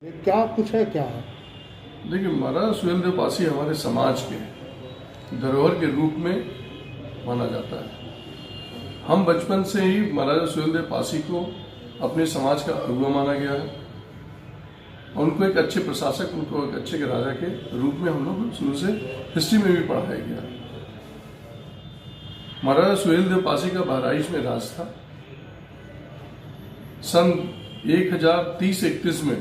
क्या कुछ है क्या? देखिए, महाराजा सुहेलदेव पासी हमारे समाज के धरोहर के रूप में माना जाता है। हम बचपन से ही महाराजा सुहेलदेव पासी को अपने समाज का अगुवा माना गया है। उनको एक अच्छे प्रशासक, उनको एक अच्छे राजा के रूप में हम लोग शुरू से हिस्ट्री में भी पढ़ाया गया है। महाराजा सुहेलदेव पासी का बहराइच में राज था। सन 1030-31 में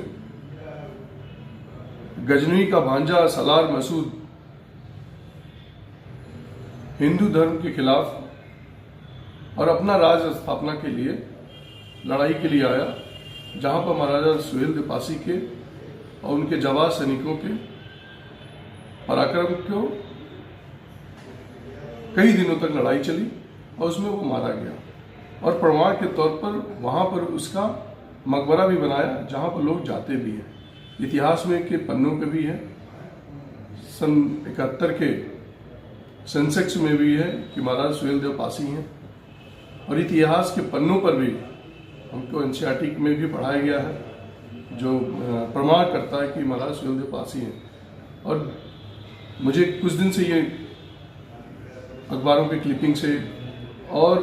गजनवी का भांजा सलार मसूद हिंदू धर्म के खिलाफ और अपना राज स्थापना के लिए लड़ाई के लिए आया, जहां पर महाराजा सुहेलदेव पासी के और उनके जाबाज सैनिकों के पराक्रम को कई दिनों तक लड़ाई चली और उसमें वो मारा गया। और प्रमाण के तौर पर वहां पर उसका मकबरा भी बनाया, जहां पर लोग जाते भी हैं। इतिहास में के पन्नों पे भी है, सन 71 के सेंसेक्स में भी है कि महाराजा सुहेलदेव पासी हैं। और इतिहास के पन्नों पर भी हमको एनसीईआरटी में भी पढ़ाया गया है, जो प्रमाण करता है कि महाराजा सुहेलदेव पासी हैं। और मुझे कुछ दिन से ये अखबारों के क्लिपिंग से और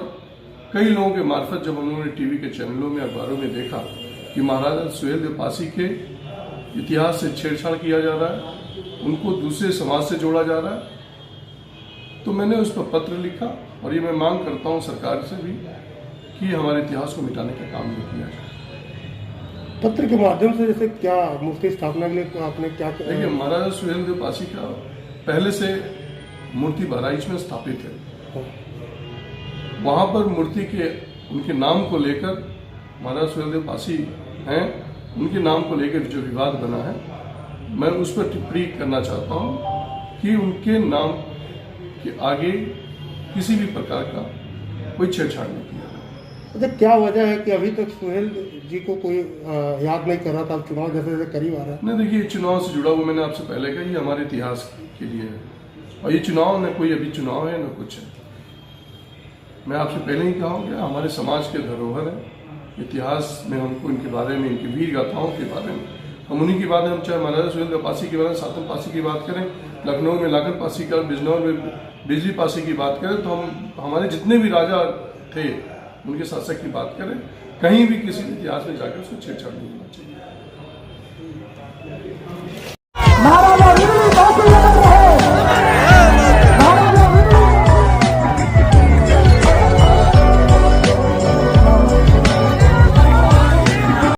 कई लोगों के मार्फत जब हम लोगों ने टीवी के चैनलों में, अखबारों में देखा कि महाराजा सुहेलदेव पासी के इतिहास से छेड़छाड़ किया जा रहा है, उनको दूसरे समाज से जोड़ा जा रहा है, तो मैंने उस पर पत्र लिखा। और ये मैं मांग करता हूं सरकार से भी कि हमारे इतिहास को मिटाने का काम नहीं किया जाए। पत्र के माध्यम से जैसे क्या मूर्ति स्थापना के लिए आपने क्या? देखिए, महाराजा सुहेलदेव पासी का पहले से मूर्ति बहराइच में स्थापित है। वहां पर मूर्ति के उनके नाम को लेकर महाराजा सुहेलदेव पासी हैं, उनके नाम को लेकर जो विवाद बना है, मैं उस पर टिप्पणी करना चाहता हूं कि उनके नाम के आगे किसी भी प्रकार का कोई छेड़छाड़ नहीं किया। अच्छा, क्या वजह है कि अभी तक सुहेल जी को कोई याद नहीं कर रहा था? चुनाव जैसे जैसे करीब आ रहा है। नहीं, देखिए, चुनाव से जुड़ा हुआ मैंने आपसे पहले कहा, ये हमारे इतिहास के लिए है। और ये चुनाव न कोई अभी चुनाव है न कुछ है। मैं आपसे पहले ही कहा कि हमारे समाज के धरोहर है। इतिहास में हमको इनके बारे में, इनकी वीर गाथाओं के बारे में, हम उन्हीं की बात है। हम चाहे महाराजा सुहेलदेव पासी के बारे में सातम पासी की बात करें, लखनऊ में लाखन पासी का, बिजनौर में बिजली पासी की बात करें, तो हम हमारे जितने भी राजा थे उनके शासक की बात करें, कहीं भी किसी इतिहास में जाकर उसको छेड़छाड़ नहीं होना चाहिए।